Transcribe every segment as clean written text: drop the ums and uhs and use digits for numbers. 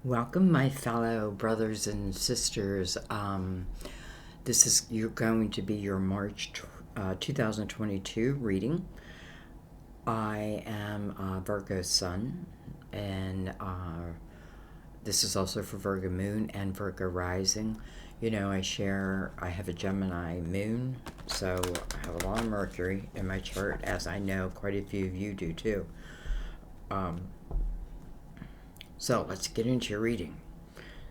Welcome, my fellow brothers and sisters. You're going to be your March 2022 reading. I am Virgo Sun, and this is also for Virgo Moon and Virgo Rising. You know, I have a Gemini Moon, so I have a lot of Mercury in my chart, as I know quite a few of you do too. So let's get into your reading.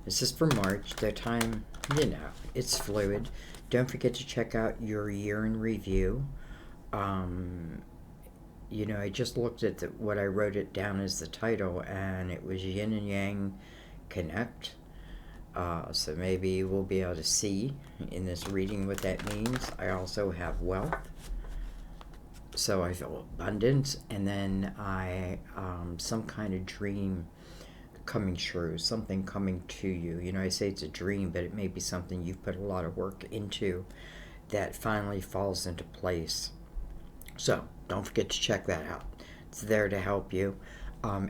This is for March. The time, it's fluid. Don't forget to check out your year in review. I just looked at what I wrote it down as the title, and it was Yin and Yang Connect. So maybe we'll be able to see in this reading what that means. I also have wealth. So I feel abundance, and then some kind of dream coming true, something coming to you. I say it's a dream, but it may be something you've put a lot of work into that finally falls into place. So don't forget to check that out. It's there to help you,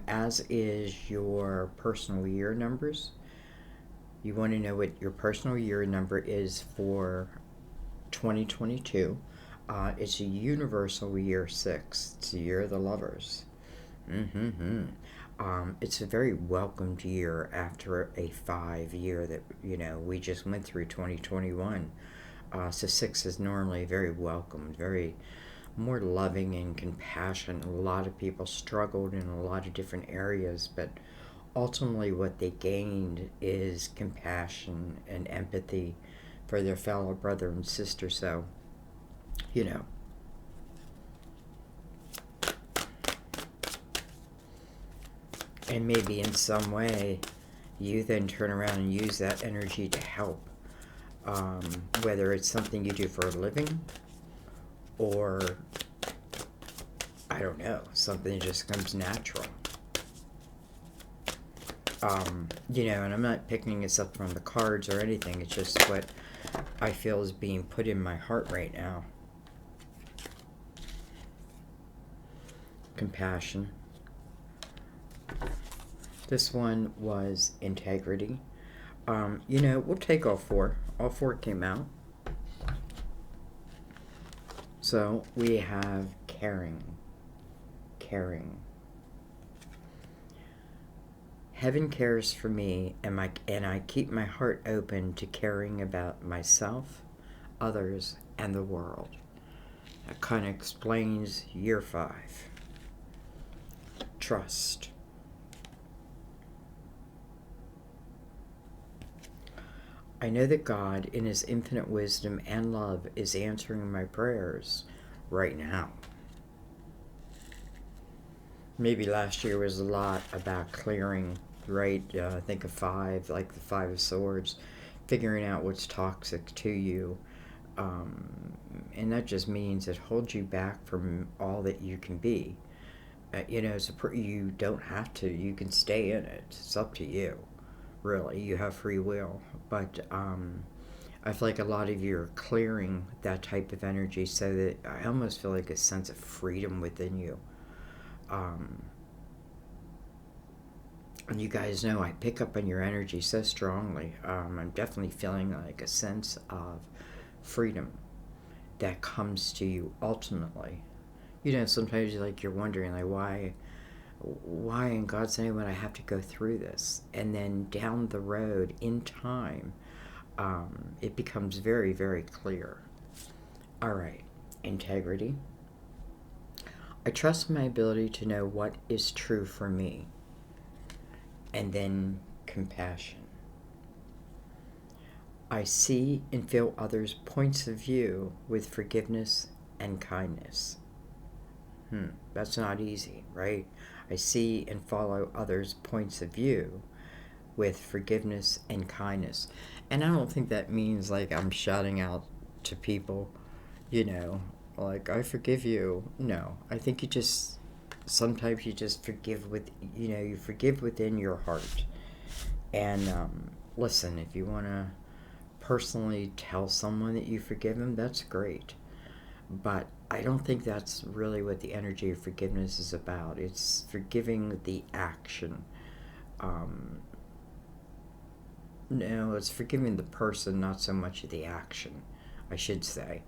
as is your personal year numbers. You want to know what your personal year number is for 2022. It's a universal year 6. It's the year of the lovers. It's a very welcomed year after a 5 year that, we just went through 2021. So 6 is normally very welcomed, very more loving and compassion. A lot of people struggled in a lot of different areas, but ultimately what they gained is compassion and empathy for their fellow brother and sister. So, and maybe in some way you then turn around and use that energy to help, whether it's something you do for a living or, I don't know, something that just comes natural. And I'm not picking this up from the cards or anything. It's just what I feel is being put in my heart right now. Compassion. This one was integrity. We'll take all four. All four came out. So we have caring. Heaven cares for me, and I keep my heart open to caring about myself, others, and the world. That kind of explains year 5. Trust. I know that God, in His infinite wisdom and love, is answering my prayers right now. Maybe last year was a lot about clearing, right? Think of 5, like the 5 of Swords, figuring out what's toxic to you. And that just means it holds you back from all that you can be. You don't have to. You can stay in it. It's up to you. Really, you have free will. But I feel like a lot of you are clearing that type of energy, so that I almost feel like a sense of freedom within you. And you guys know I pick up on your energy so strongly. I'm definitely feeling like a sense of freedom that comes to you ultimately. Sometimes you're wondering, why in God's name would I have to go through this? And then down the road, in time, it becomes very, very clear. All right, integrity. I trust my ability to know what is true for me. And then compassion. I see and feel others' points of view with forgiveness and kindness. That's not easy, right? I see and follow others' points of view with forgiveness and kindness. And I don't think that means I'm shouting out to people, I forgive you. No, I think sometimes you just forgive you forgive within your heart. And listen, if you want to personally tell someone that you forgive them, that's great. But I don't think that's really what the energy of forgiveness is about. It's forgiving the action. No, it's forgiving the person, not so much the action, I should say.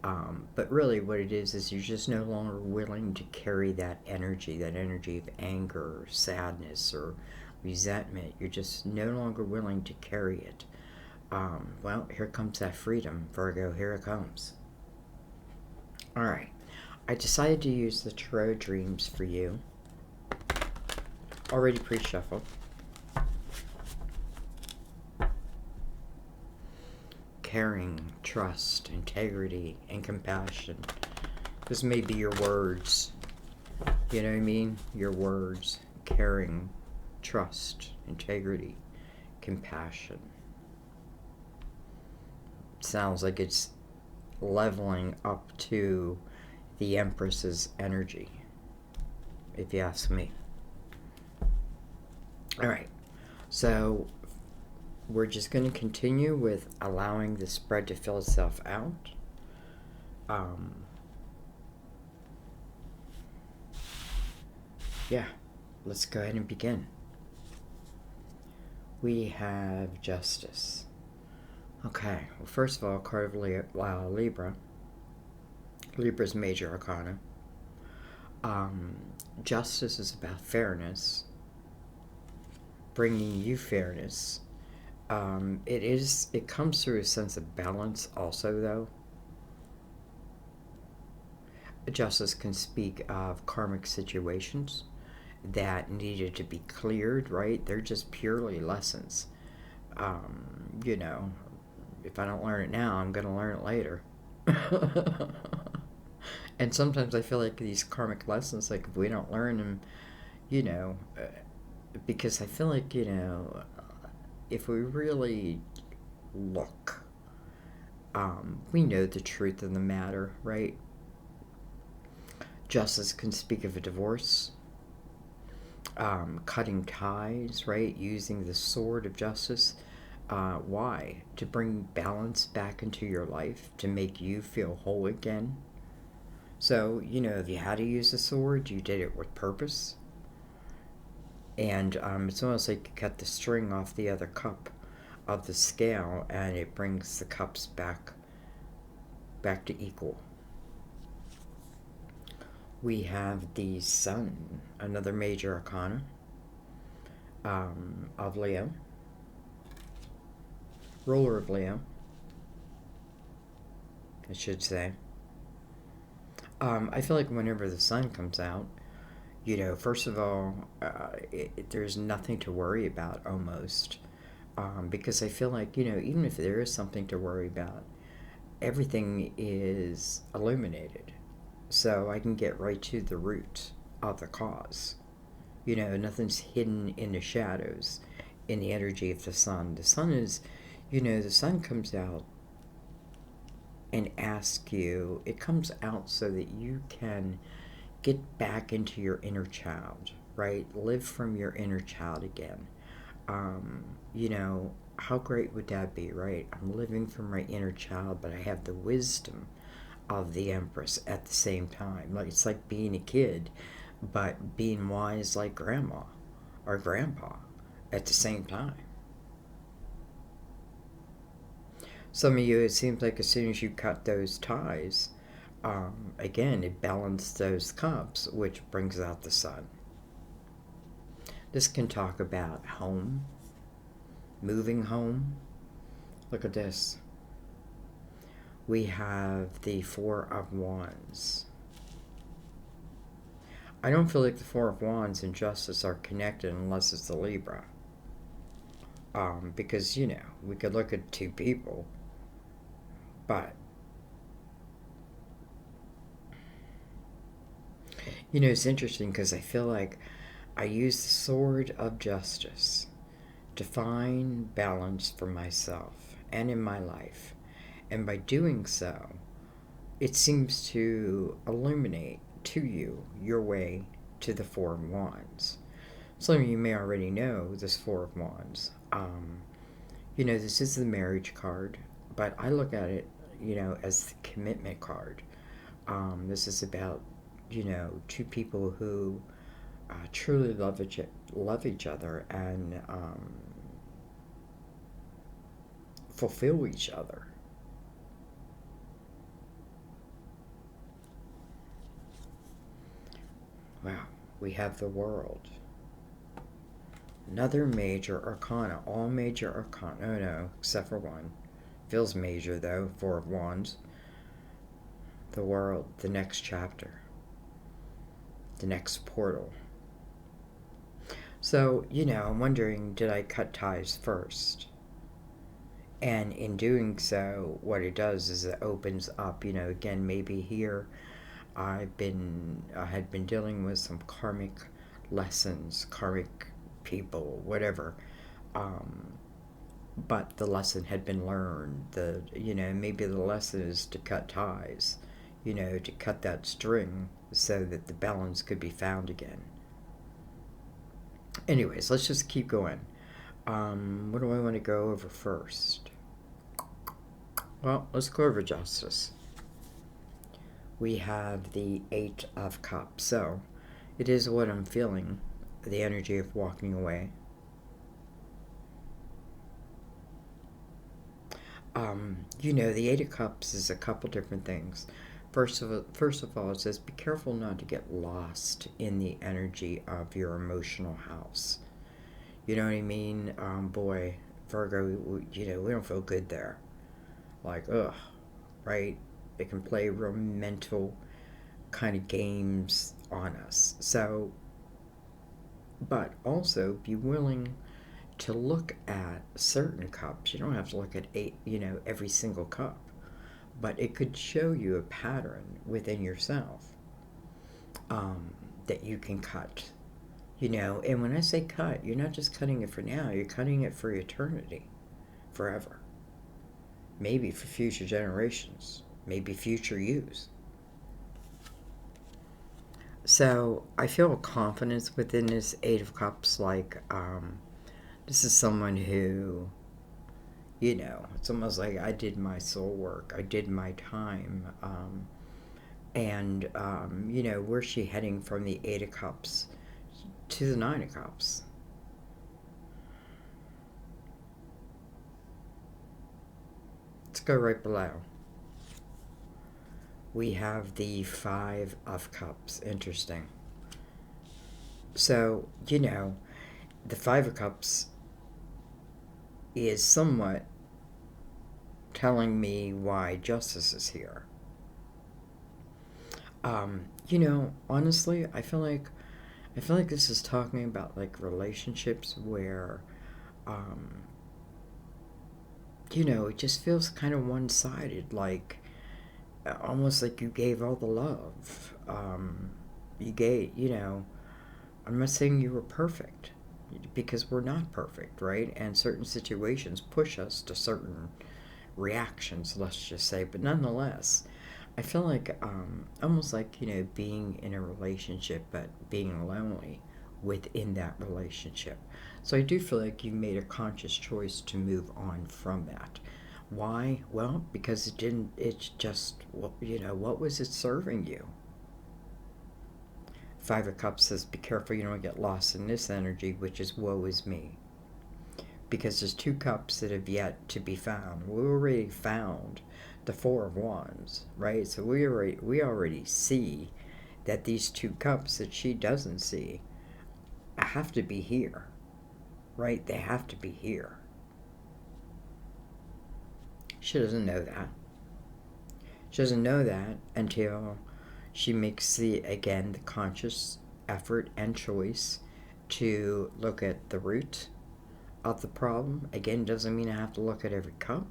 But really, what it is you're just no longer willing to carry that energy of anger or sadness or resentment. You're just no longer willing to carry it. Well, here comes that freedom, Virgo. Here it comes. All right. I decided to use the Tarot Dreams for you. Already pre-shuffled. Caring, trust, integrity, and compassion. This may be your words. You know what I mean? Your words. Caring, trust, integrity, compassion. It sounds like it's leveling up to the Empress's energy, if you ask me. All right. So we're just going to continue with allowing the spread to fill itself out. Yeah, let's go ahead and begin. We have Justice. Okay, well, first of all, card of Libra. Libra's major arcana. Justice is about fairness, bringing you fairness. It comes through a sense of balance also, though. Justice can speak of karmic situations that needed to be cleared, right? They're just purely lessons. You know, if I don't learn it now, I'm going to learn it later. And sometimes I feel like these karmic lessons, like if we don't learn them, you know, because I feel like, you know, if we really look, we know the truth of the matter, right? Justice can speak of a divorce, cutting ties, right? Using the sword of justice. Why? To bring balance back into your life, to make you feel whole again. So, you know, if you had to use a sword, you did it with purpose. And it's almost like you cut the string off the other cup of the scale, and it brings the cups back to equal. We have the Sun, another major arcana of Leo. Ruler of Leo, I should say. I feel like whenever the Sun comes out, you know, first of all, there's nothing to worry about almost. Because I feel like, you know, even if there is something to worry about, everything is illuminated. So I can get right to the root of the cause. You know, nothing's hidden in the shadows in the energy of the Sun. The Sun is, you know, the Sun comes out and asks you, it comes out so that you can get back into your inner child, right? Live from your inner child again. You know, how great would that be, right? I'm living from my inner child, but I have the wisdom of the Empress at the same time. Like, it's like being a kid, but being wise like grandma or grandpa at the same time. Some of you, it seems like as soon as you cut those ties, again, it balanced those cups, which brings out the Sun. This can talk about home, moving home. Look at this. We have the Four of Wands. I don't feel like the Four of Wands and Justice are connected unless it's the Libra. Because, you know, we could look at two people, but, you know, it's interesting because I feel like I use the Sword of Justice to find balance for myself and in my life. And by doing so, it seems to illuminate to you your way to the Four of Wands. Some of you may already know this Four of Wands. You know, this is the marriage card, but I look at it, you know, as the commitment card. This is about, you know, two people who truly love each other and fulfill each other. Wow, we have the World. Another major arcana. All major arcana. Oh no, except for one. Feels major though. Four of Wands. The World. The next chapter. The next portal. So, I'm wondering, did I cut ties first? And in doing so, what it does is it opens up, again, maybe here I had been dealing with some karmic lessons, karmic people, whatever. But the lesson had been learned. Maybe the lesson is to cut ties, to cut that string so that the balance could be found again. Anyways, let's just keep going. What do I want to go over first? Well, let's go over justice. We have the Eight of Cups. So, it is what I'm feeling, the energy of walking away. The Eight of Cups is a couple different things. First of all, it says be careful not to get lost in the energy of your emotional house. You know what I mean? Boy, Virgo, we don't feel good there. Like, ugh, right? It can play real mental kind of games on us. So, but also be willing to look at certain cups. You don't have to look at every single cup. But it could show you a pattern within yourself that you can cut. And when I say cut, you're not just cutting it for now, you're cutting it for eternity, forever. Maybe for future generations, maybe future yous. So I feel a confidence within this Eight of Cups, like this is someone who, it's almost like I did my soul work. I did my time. Where's she heading from the Eight of Cups to the Nine of Cups? Let's go right below. We have the Five of Cups. Interesting. So, the Five of Cups is somewhat telling me why justice is here. Honestly, I feel like this is talking about like relationships where it just feels kind of one-sided, like almost like you gave all the love. You gave, I'm not saying you were perfect, because we're not perfect, right? And certain situations push us to certain reactions, let's just say. But nonetheless, I feel like almost like, being in a relationship but being lonely within that relationship. So I do feel like you made a conscious choice to move on from that. Why? Well, because it's just, what was it serving you? Five of Cups says, be careful you don't get lost in this energy, which is woe is me. Because there's two cups that have yet to be found. We already found the Four of Wands, right? So we already see that these two cups that she doesn't see have to be here, right? They have to be here. She doesn't know that. She doesn't know that until she makes the conscious effort and choice to look at the root of the problem. Again, doesn't mean I have to look at every cup.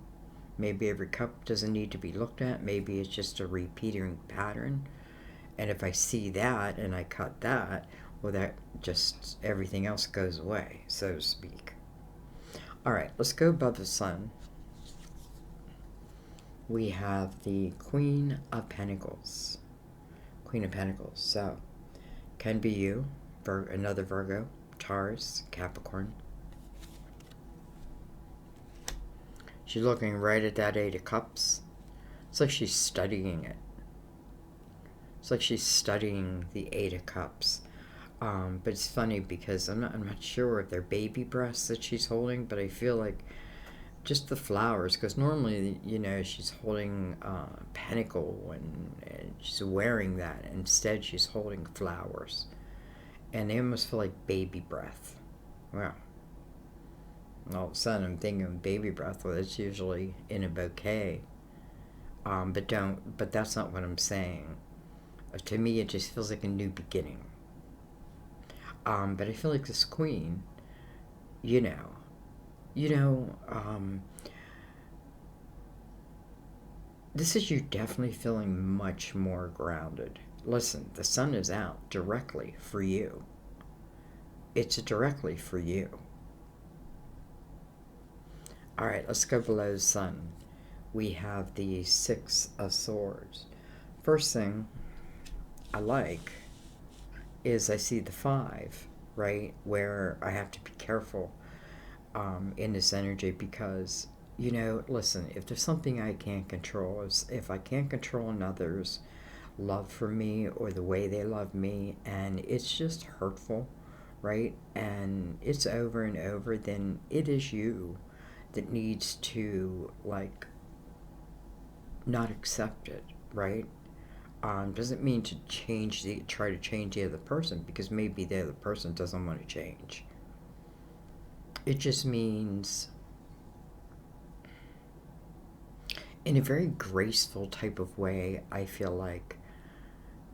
Maybe every cup doesn't need to be looked at. Maybe it's just a repeating pattern. And if I see that and I cut that, well, that just, everything else goes away, so to speak. All right, let's go above the sun. We have the Queen of Pentacles. Queen of Pentacles. So, can be you, another Virgo, Taurus, Capricorn. She's looking right at that Eight of Cups. It's like she's studying it. It's like she's studying the Eight of Cups. But it's funny because I'm not sure if they're baby breasts that she's holding, but I feel like just the flowers, because normally, you know, she's holding a pentacle and she's wearing that. Instead, she's holding flowers. And they almost feel like baby breath. Well, all of a sudden I'm thinking of baby breath. Well, it's usually in a bouquet. But that's not what I'm saying. To me, it just feels like a new beginning. But I feel like this queen, you know, this is you definitely feeling much more grounded. Listen, the sun is out directly for you. It's directly for you. All right, let's go below the sun. We have the Six of Swords. First thing I like is I see the 5, right, where I have to be careful in this energy, because, you know, listen, if there's something I can't control, if I can't control another's love for me or the way they love me, and it's just hurtful, right, and it's over and over, then it is you that needs to, like, not accept it, right? Doesn't mean to try to change the other person, because maybe the other person doesn't want to change. It just means, in a very graceful type of way, I feel like,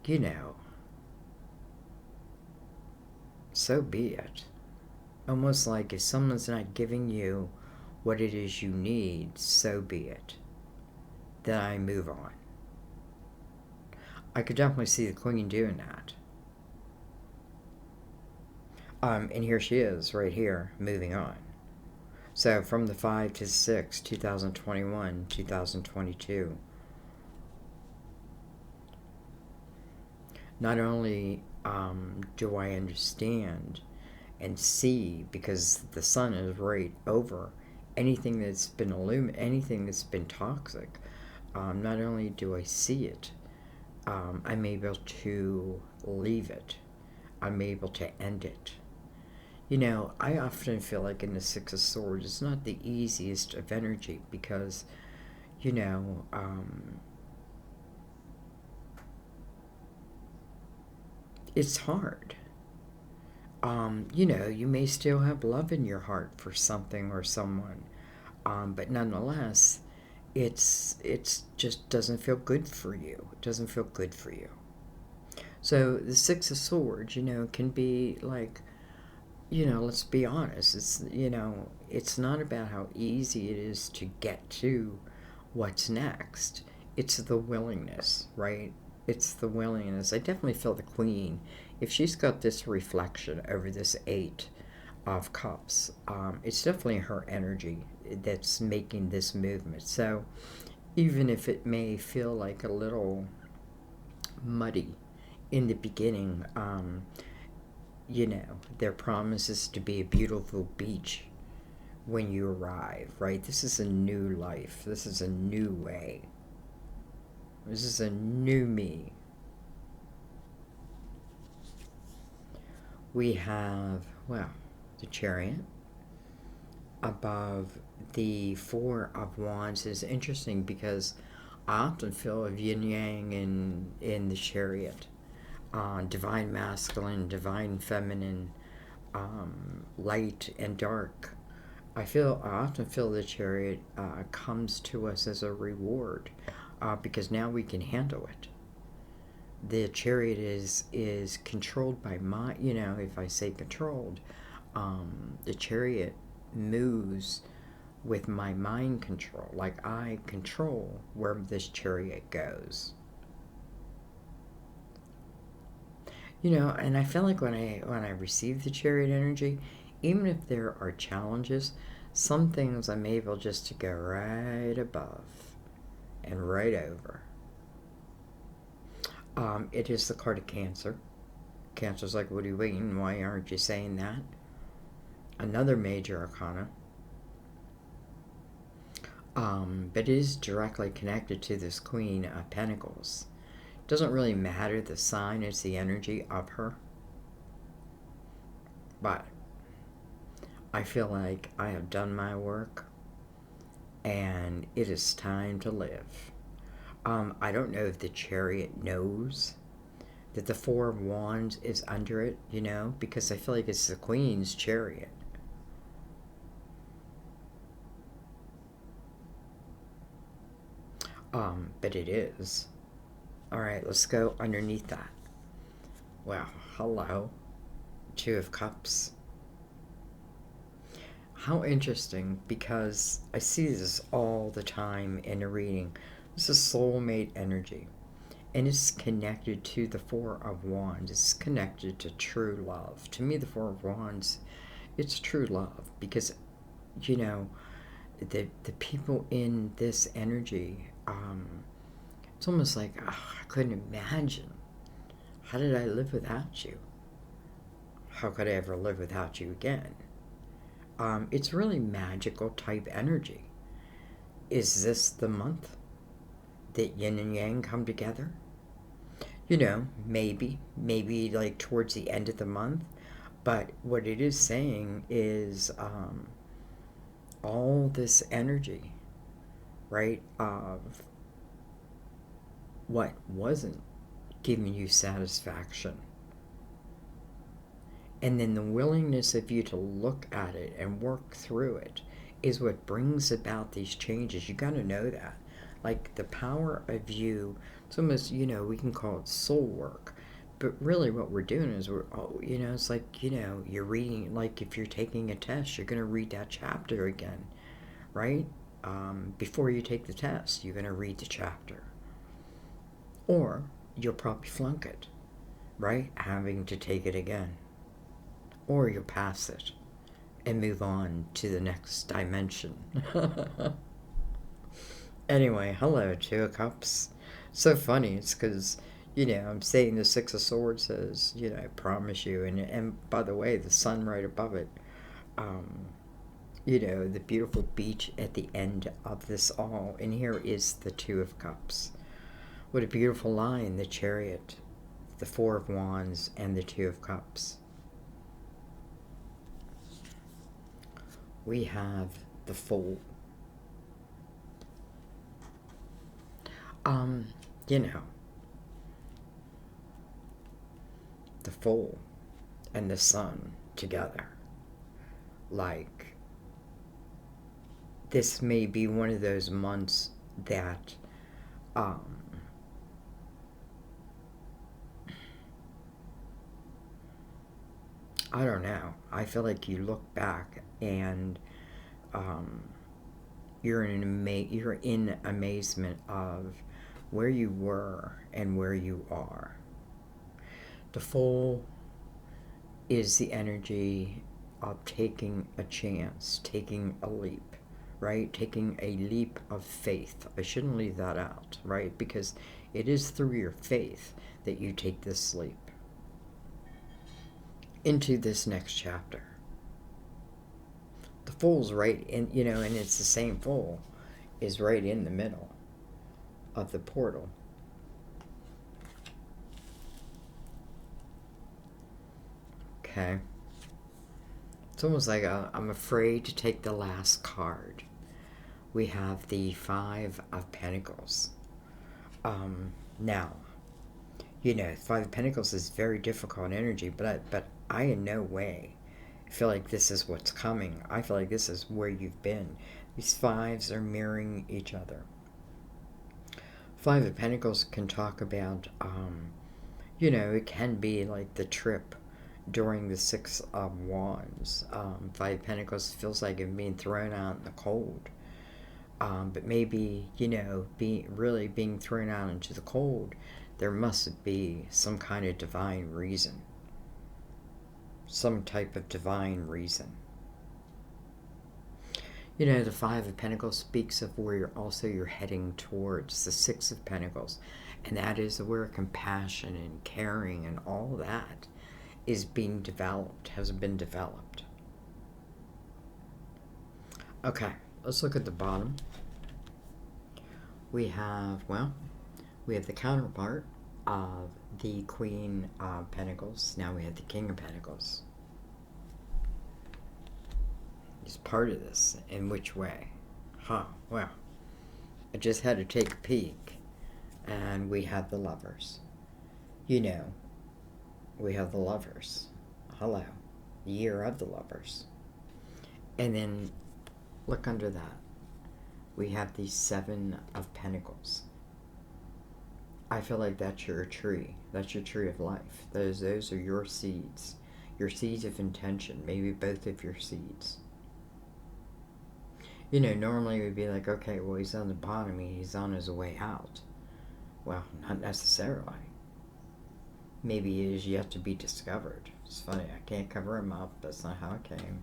you know, so be it. Almost like if someone's not giving you what it is you need, so be it. Then I move on. I could definitely see the queen doing that. And here she is, right here, moving on. So from the 5 to 6, 2021, 2022. Not only do I understand and see, because the sun is right over anything that's been anything that's been toxic. Not only do I see it, I'm able to leave it. I'm able to end it. You know, I often feel like in the Six of Swords, it's not the easiest of energy, because, you know, it's hard. You know, you may still have love in your heart for something or someone, but nonetheless, it's just doesn't feel good for you. It doesn't feel good for you. So the Six of Swords, you know, can be like, you know, let's be honest. It's, you know, it's not about how easy it is to get to what's next. It's the willingness, right? It's the willingness. I definitely feel the queen. If she's got this reflection over this 8 of Cups, it's definitely her energy that's making this movement. So even if it may feel like a little muddy in the beginning, you know, there promises to be a beautiful beach when you arrive, right? This is a new life. This is a new way. This is a new me. We have, well, the Chariot. Above the 4 of Wands is interesting, because I often feel of yin yang in the Chariot. Divine masculine, divine feminine, light and dark. I often feel the Chariot comes to us as a reward, because now we can handle it. The Chariot is controlled by my, you know, if I say controlled, the Chariot moves with my mind control. Like, I control where this Chariot goes. You know, and I feel like when I receive the Chariot energy, even if there are challenges, some things I'm able just to go right above and right over. It is the card of Cancer. Cancer's like, what are you waiting? Why aren't you saying that? Another major arcana. But it is directly connected to this Queen of Pentacles. Doesn't really matter the sign, it's the energy of her. But I feel like I have done my work. and it is time to live. I don't know if the Chariot knows that the Four of Wands is under it, you know, because I feel like it's the Queen's chariot. But it is. Alright, let's go underneath that. Well, hello. Two of Cups. How interesting, because I see this all the time in a reading. This is soulmate energy. And it's connected to the Four of Wands. It's connected to true love. To me, the Four of Wands, it's true love. Because, you know, the people in this energy, it's almost like, I couldn't imagine. How did I live without you? How could I ever live without you again? It's really magical type energy. Is this the month that yin and yang come together? You know, maybe like towards the end of the month. But what it is saying is all this energy, right, of what wasn't giving you satisfaction. And then the willingness of you to look at it and work through it is what brings about these changes. You got to know that. Like the power of you, it's almost, you know, we can call it soul work. But really what we're doing is you know, it's like, you know, you're reading, like if you're taking a test, you're going to read that chapter again, right? Before you take the test, you're going to read the chapter. Or you'll probably flunk it, right? Having to take it again. Or you'll pass it and move on to the next dimension. Anyway, hello, Two of Cups. So funny, it's because, you know, I'm saying the Six of Swords says, you know, I promise you. And by the way, the sun right above it, you know, the beautiful beach at the end of this all. And here is the Two of Cups. What a beautiful line, the Chariot, the Four of Wands, and the Two of Cups. We have the Fool. You know, the Fool and the Sun together. Like, this may be one of those months that, I don't know. I feel like you look back and you're in amazement of where you were and where you are. The Fool is the energy of taking a chance, taking a leap, right? Taking a leap of faith. I shouldn't leave that out, right? Because it is through your faith that you take this leap into this next chapter. The Fool's right in, you know, and it's the same Fool is right in the middle of the portal. Okay. It's almost like I'm afraid to take the last card. We have the Five of Pentacles. Now, you know, Five of Pentacles is very difficult energy, but I in no way feel like this is what's coming. I feel like this is where you've been. These fives are mirroring each other. Five of Pentacles can talk about, you know, it can be like the trip during the Six of Wands. Five of Pentacles feels like it being thrown out in the cold. But maybe, you know, really being thrown out into the cold, there must be some kind of divine reason. Some type of divine reason. You know, the Five of Pentacles speaks of where you're heading towards the Six of Pentacles. And that is where compassion and caring and all that is being developed, has been developed. Okay, let's look at the bottom. We have the counterpart of the Queen of Pentacles. Now we have the King of Pentacles. He's part of this. In which way? Well, I just had to take a peek, and we have the Lovers. You know, we have the Lovers. Hello. The Year of the Lovers. And then look under that. We have the Seven of Pentacles. I feel like that's your tree. That's your tree of life. Those are your seeds. Your seeds of intention. Maybe both of your seeds. You know, normally we'd be like, okay, well, he's on the bottom. He's on his way out. Well, not necessarily. Maybe he is yet to be discovered. It's funny. I can't cover him up. That's not how it came.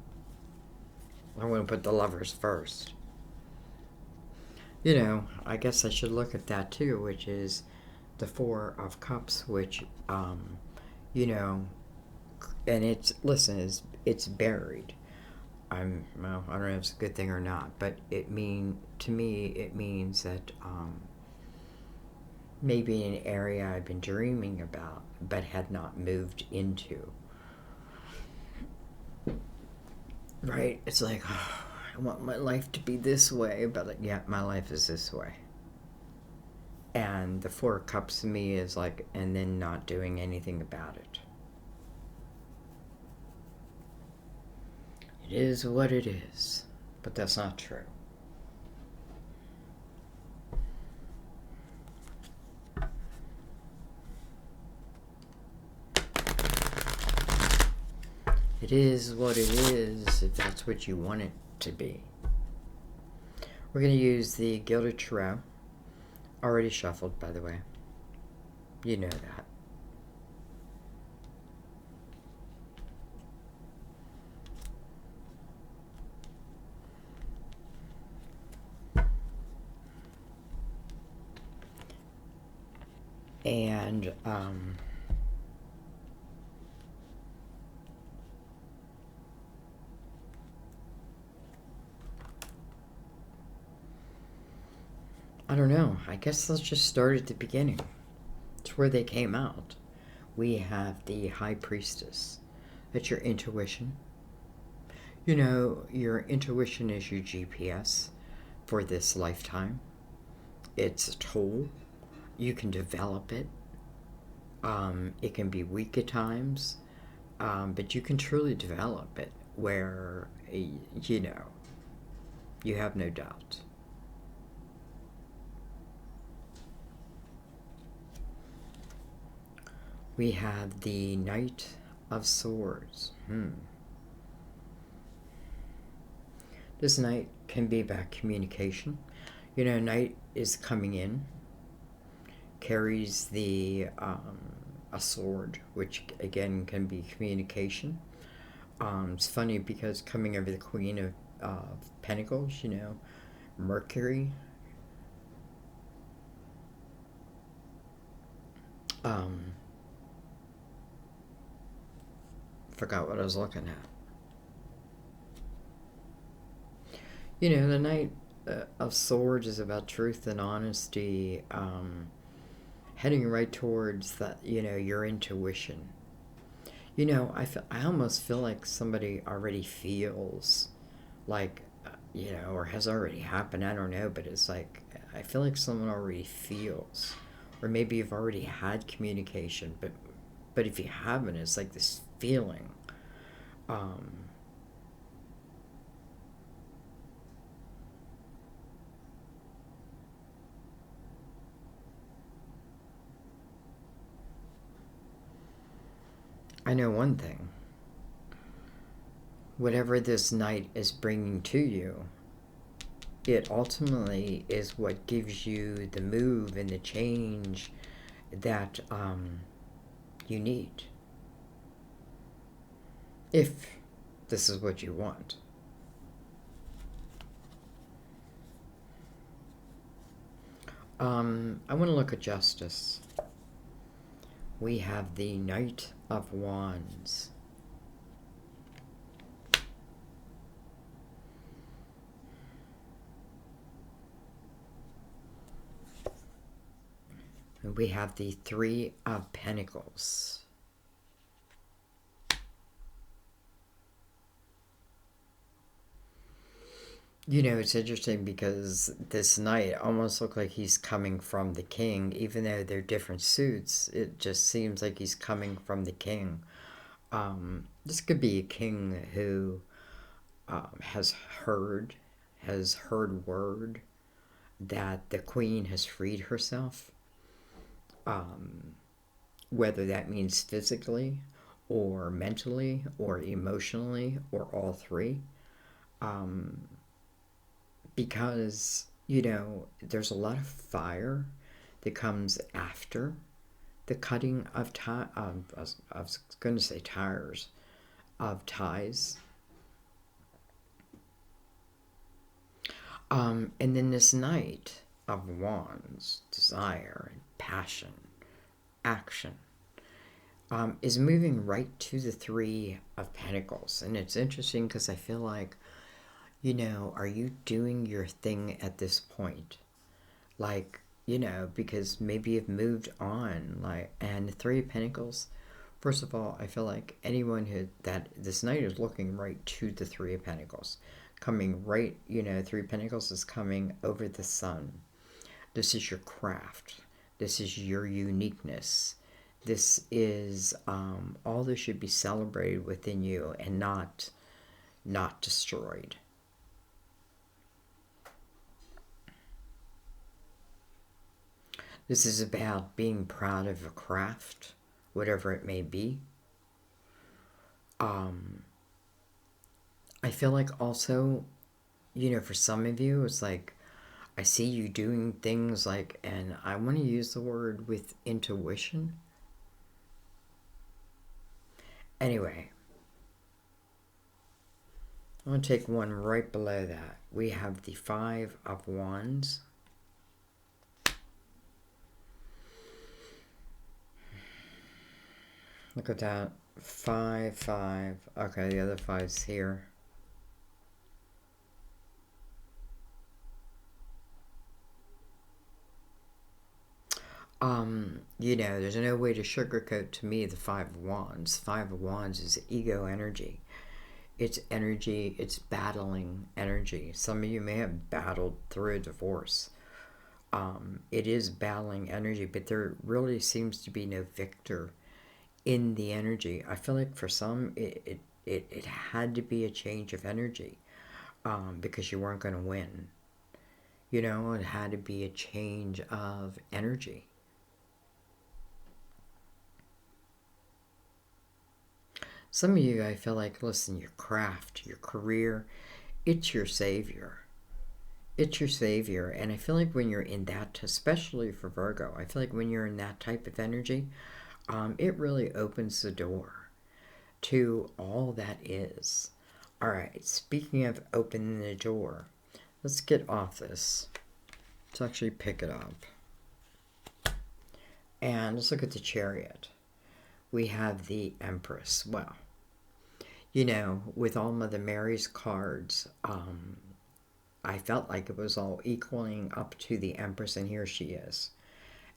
I'm going to put the Lovers first. You know, I guess I should look at that too, which is the Four of Cups, which, you know, and it's buried. Well, I don't know if it's a good thing or not, but to me, it means that, maybe an area I've been dreaming about, but had not moved into. Right? It's like, oh, I want my life to be this way, but yeah, my life is this way. And the Four of Cups to me is like, and then not doing anything about it. It is what it is, but that's not true. It is what it is, if that's what you want it to be. We're going to use the Gilded Tarot. Already shuffled, by the way. You know that. And, I don't know. I guess let's just start at the beginning. It's where they came out. We have the High Priestess. That's your intuition. You know, your intuition is your GPS for this lifetime. It's a tool. You can develop it. It can be weak at times, but you can truly develop it where, you know, you have no doubt. We have the Knight of Swords. This Knight can be about communication. You know, Knight is coming in, carries the a sword, which again can be communication. It's funny because coming over the Queen of Pentacles, you know, Mercury. Forgot what I was looking at. You know, the Knight of Swords is about truth and honesty, heading right towards that, you know, your intuition. You know, I almost feel like somebody already feels like, you know, or has already happened. I don't know, but it's like I feel like someone already feels, or maybe you've already had communication, but if you haven't, it's like this feeling. I know one thing. Whatever this Knight is bringing to you, it ultimately is what gives you the move and the change that you need. If this is what you want. I want to look at justice. We have the Knight of Wands. And we have the Three of Pentacles. You know, it's interesting because this knight almost looked like he's coming from the king, even though they're different suits. It just seems like he's coming from the king. This could be a king who has heard word that the queen has freed herself, whether that means physically or mentally or emotionally or all three. Because, you know, there's a lot of fire that comes after the cutting of I was going to say tires, of ties. And then this Knight of Wands, desire and passion, action, is moving right to the Three of Pentacles. And it's interesting because I feel like, you know, are you doing your thing at this point? Like, you know, because maybe you've moved on. Like, and the Three of Pentacles, first of all, I feel like anyone who, that this Knight is looking right to the Three of Pentacles. Coming right, you know, Three of Pentacles is coming over the sun. This is your craft. This is your uniqueness. This is all this should be celebrated within you and not destroyed. This is about being proud of a craft, whatever it may be. I feel like also, you know, for some of you, it's like, I see you doing things like, and I want to use the word with intuition. Anyway, I'm going to take one right below that. We have the Five of Wands. Look at that. 5, 5. Okay, the other 5's here. You know, there's no way to sugarcoat to me the Five of Wands. Five of Wands is ego energy. It's energy, it's battling energy. Some of you may have battled through a divorce. It is battling energy, but there really seems to be no victor in the energy. I feel like for some, it had to be a change of energy because you weren't going to win. You know, it had to be a change of energy. Some of you, I feel like, listen, your craft, your career, it's your savior. It's your savior. And I feel like when you're in that, especially for Virgo, I feel like when you're in that type of energy, it really opens the door to all that is. All right, speaking of opening the door, let's get off this. Let's actually pick it up. And let's look at the Chariot. We have the Empress. Well, you know, with all Mother Mary's cards, I felt like it was all equaling up to the Empress, and here she is.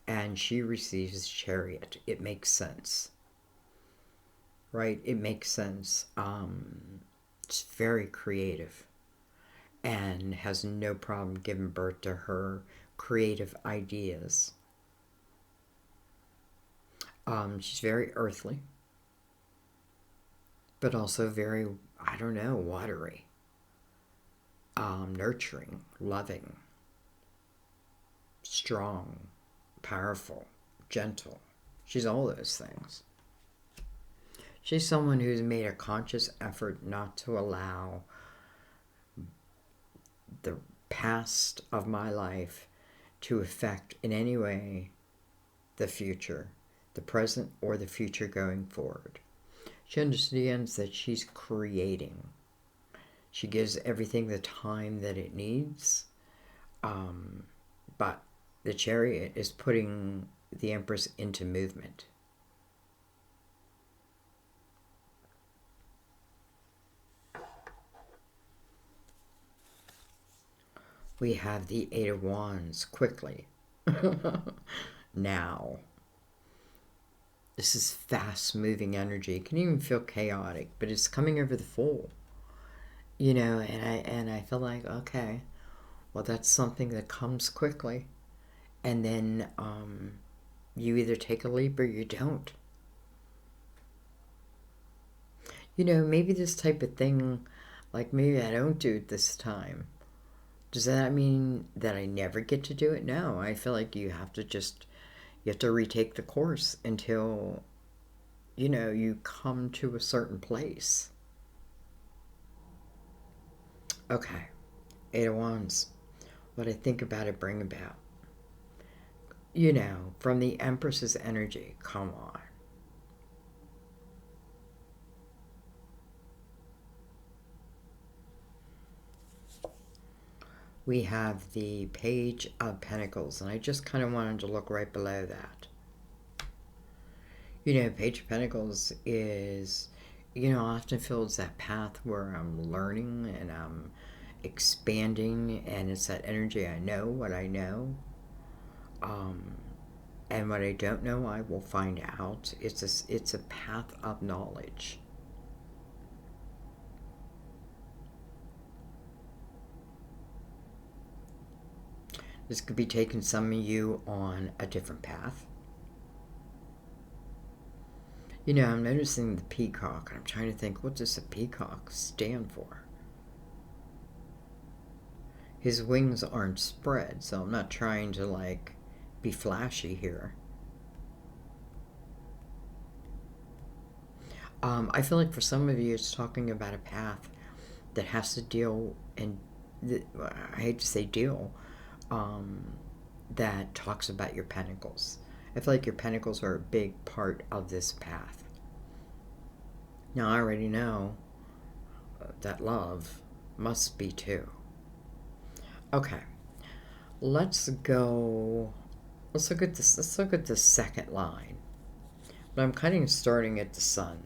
And she receives Chariot. It makes sense. Right? It makes sense. It's very creative and has no problem giving birth to her creative ideas. She's very earthly, but also very, I don't know, watery, nurturing, loving, strong, powerful, gentle. She's all those things. She's someone who's made a conscious effort not to allow the past of my life to affect in any way the future, the present or the future going forward. She understands that she's creating. She gives everything the time that it needs. But the Chariot is putting the Empress into movement. We have the Eight of Wands quickly. Now. This is fast moving energy. It can even feel chaotic, but it's coming over the Fool. You know, and I feel like, okay, well, that's something that comes quickly. And then you either take a leap or you don't. You know, maybe this type of thing, like maybe I don't do it this time. Does that mean that I never get to do it? No, I feel like you have to retake the course until, you know, you come to a certain place. Okay, Eight of Wands. What I think about it, bring about. You know, from the Empress's energy, come on. We have the Page of Pentacles, and I just kind of wanted to look right below that. You know, Page of Pentacles is, you know, often feels that path where I'm learning and I'm expanding, and it's that energy. I know what I know, and what I don't know I will find out. It's a path of knowledge. This could be taking some of you on a different path. You know, I'm noticing the peacock, and I'm trying to think, what does the peacock stand for? His wings aren't spread, so I'm not trying to, like, be flashy here. I feel like for some of you, it's talking about a path that has to deal, and I hate to say deal, that talks about your pentacles. I feel like your pentacles are a big part of this path. Now, I already know that love must be too. Okay, let's go. Let's look at this. Let's look at the second line. But I'm kind of starting at the sun.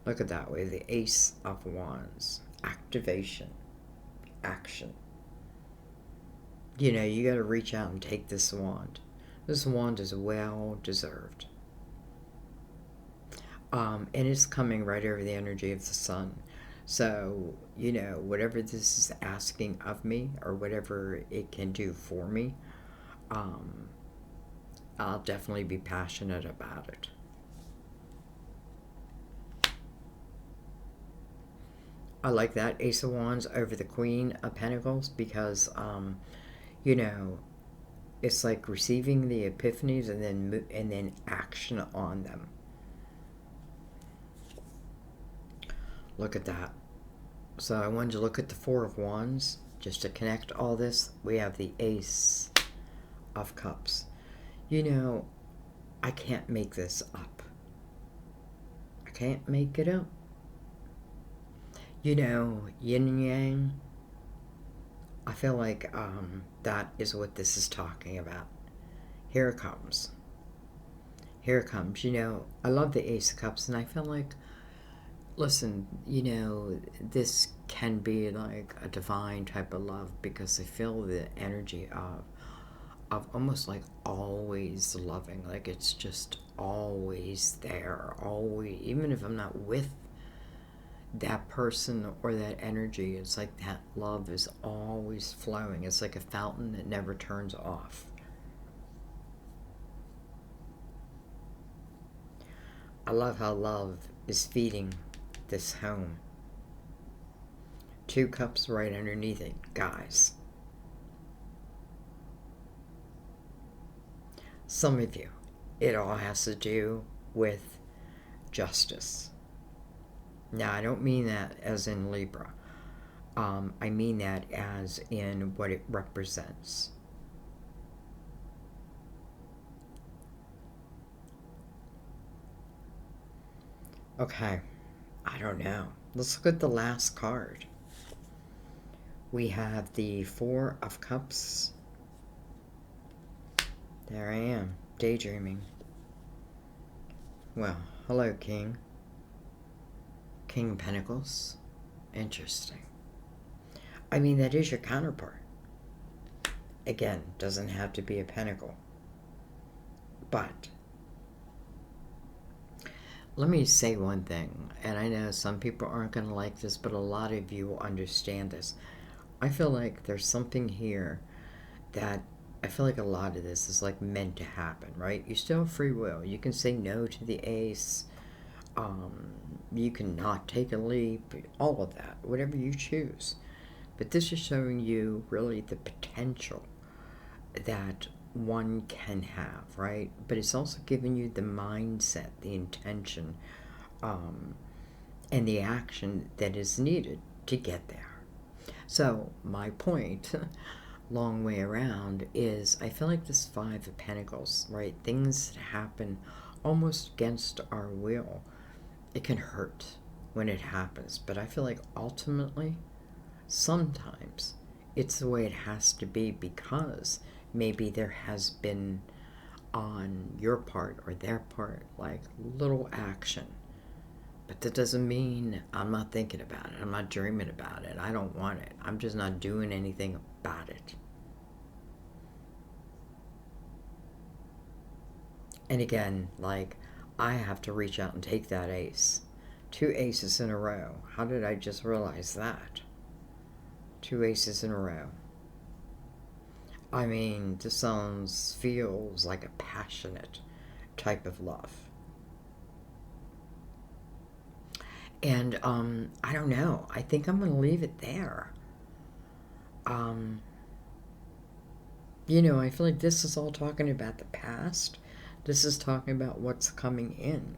Look at that way. The Ace of Wands. Activation. Action. You know, you got to reach out and take this wand. This wand is well deserved. And it's coming right over the energy of the sun. So, you know, whatever this is asking of me or whatever it can do for me, I'll definitely be passionate about it. I like that Ace of Wands over the Queen of Pentacles because, you know, it's like receiving the epiphanies and then action on them. Look at that. So I wanted to look at the Four of Wands just to connect all this. We have the Ace of Cups. You know, I can't make this up. I can't make it up. You know, yin and yang, I feel like that is what this is talking about. Here it comes. Here it comes. You know, I love the Ace of Cups, and I feel like, listen, you know, this can be like a divine type of love because I feel the energy of almost like always loving. Like it's just always there. Always, even if I'm not with that person or that energy, it's like that love is always flowing. It's like a fountain that never turns off. I love how love is feeding this home. Two cups right underneath it, guys. Some of you, it all has to do with justice. Now, I don't mean that as in Libra. I mean that as in what it represents. Okay, I don't know. Let's look at the last card. We have the Four of Cups. There I am, daydreaming. Well, hello, King. King of Pentacles. Interesting. I mean, that is your counterpart. Again, doesn't have to be a pentacle. But let me say one thing, and I know some people aren't going to like this, but a lot of you will understand this. I feel like there's something here that I feel like a lot of this is like meant to happen, right? You still have free will. You can say no to the ace. You can not take a leap. All of that, whatever you choose. But this is showing you really the potential that one can have, right? But it's also giving you the mindset, the intention, and the action that is needed to get there. So my point, long way around, is I feel like this Five of Pentacles, right? Things that happen almost against our will. It can hurt when it happens, but I feel like ultimately, sometimes it's the way it has to be, because maybe there has been on your part or their part like little action. But that doesn't mean I'm not thinking about it. I'm not dreaming about it. I don't want it. I'm just not doing anything about it. And again, like, I have to reach out and take that ace. 2 aces in a row. How did I just realize that? 2 aces in a row. I mean, this feels like a passionate type of love. And, I don't know. I think I'm going to leave it there. You know, I feel like this is all talking about the past. This is talking about what's coming in.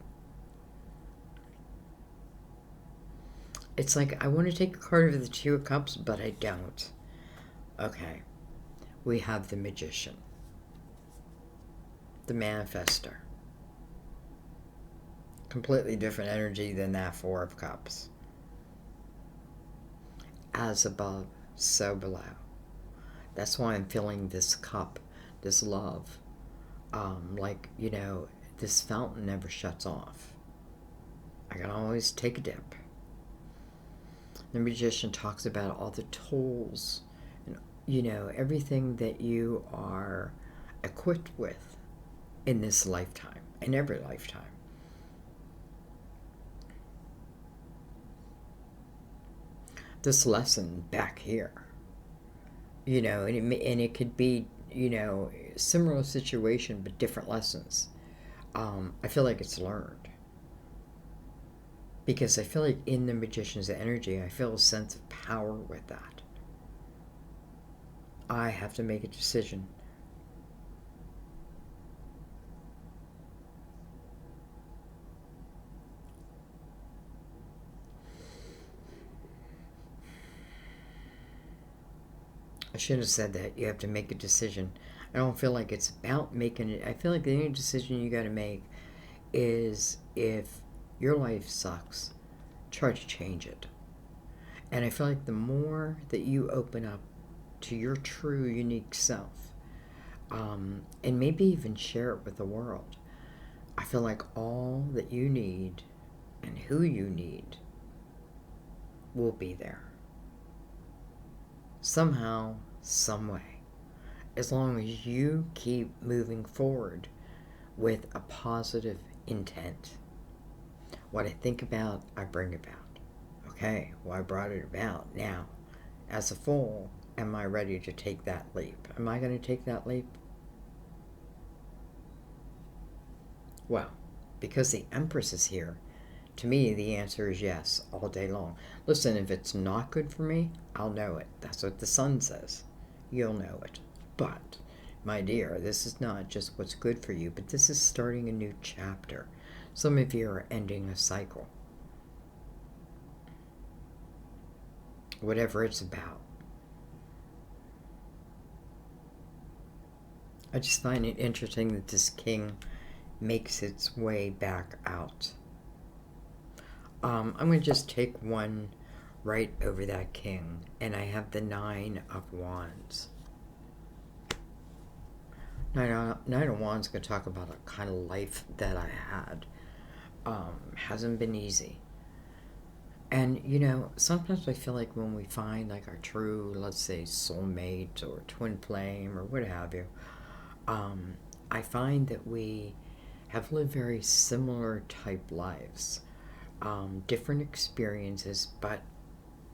It's like I want to take a card of the 2 of Cups, but I don't. Okay. We have the Magician. The Manifestor. Completely different energy than that 4 of Cups. As above, so below. That's why I'm feeling this cup, this love. Like, you know, this fountain never shuts off. I can always take a dip. The Magician talks about all the tools and, you know, everything that you are equipped with in this lifetime, in every lifetime. This lesson back here, you know, and it could be, you know, similar situation but different lessons. I feel like it's learned, because I feel like in the Magician's energy, I feel a sense of power with that. I have to make a decision. I should have said that. You have to make a decision. I don't feel like it's about making it. I feel like the only decision you got to make is, if your life sucks, try to change it. And I feel like the more that you open up to your true, unique self, and maybe even share it with the world, I feel like all that you need and who you need will be there. Somehow, some way. As long as you keep moving forward with a positive intent. What I think about, I bring about. Okay, well, I brought it about. Now, as a fool, am I ready to take that leap? Am I going to take that leap? Well, because the Empress is here, to me, the answer is yes, all day long. Listen, if it's not good for me, I'll know it. That's what the Sun says. You'll know it. But, my dear, this is not just what's good for you, but this is starting a new chapter. Some of you are ending a cycle. Whatever it's about. I just find it interesting that this King makes its way back out. I'm going to just take one right over that King, and I have the 9 of Wands. 9 of Wands is going to talk about a kind of life that I had. Hasn't been easy. And, you know, sometimes I feel like when we find, like, our true, let's say, soulmate or twin flame or what have you, I find that we have lived very similar type lives, different experiences, but,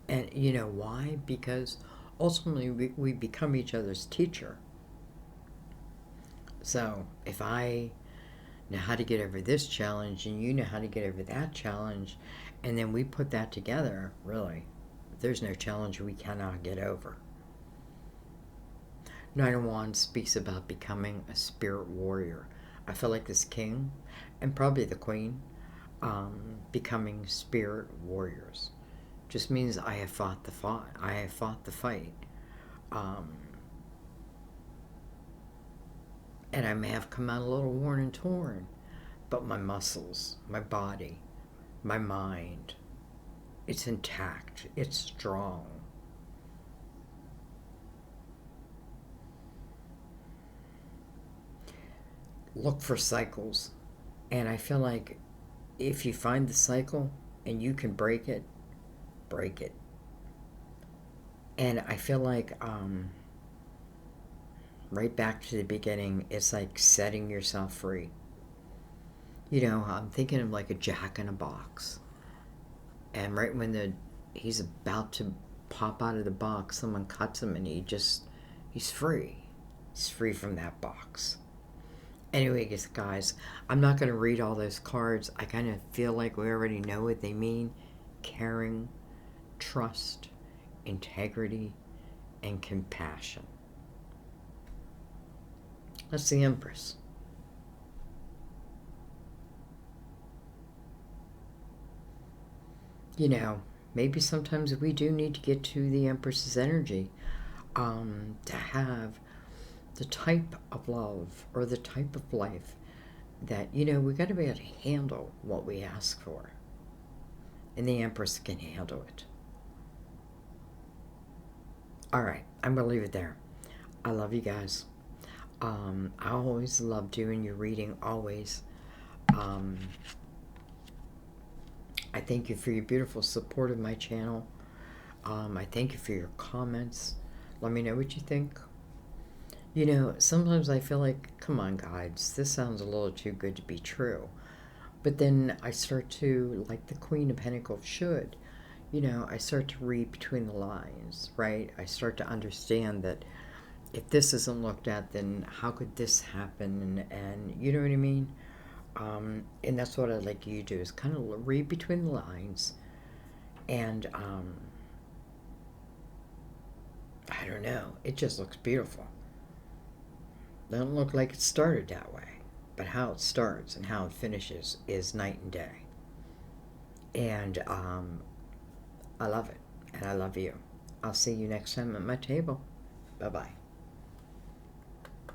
and you know why? Because ultimately we become each other's teacher. So if I know how to get over this challenge and you know how to get over that challenge, and then we put that together, really, there's no challenge we cannot get over. Nine of Wands speaks about becoming a spirit warrior. I feel like this king, and probably the queen, becoming spirit warriors. Just means I have fought the fight. I have fought the fight. And I may have come out a little worn and torn, but my muscles, my body, my mind, it's intact. It's strong. Look for cycles. And I feel like if you find the cycle and you can break it, break it. And I feel like right back to the beginning, it's like setting yourself free. You know, I'm thinking of like a jack in a box. And right when he's about to pop out of the box, someone cuts him and he's free. He's free from that box. Anyway, guys, I'm not going to read all those cards. I kind of feel like we already know what they mean. Caring, trust, integrity, and compassion. That's the Empress. You know, maybe sometimes we do need to get to the Empress's energy to have the type of love or the type of life that, you know, we got to be able to handle what we ask for. And the Empress can handle it. All right, I'm going to leave it there. I love you guys. I always love doing your reading, always. I thank you for your beautiful support of my channel. I thank you for your comments. Let me know what you think. You know, sometimes I feel like, come on, guides, this sounds a little too good to be true. But then I start to, like the Queen of Pentacles should, you know, I start to read between the lines, right? I start to understand that if this isn't looked at, then how could this happen? And you know what I mean? And that's what I'd like you to do, is kind of read between the lines. And I don't know, it just looks beautiful. Doesn't look like it started that way, but how it starts and how it finishes is night and day. And I love it, and I love you. I'll see you next time at my table. Bye-bye.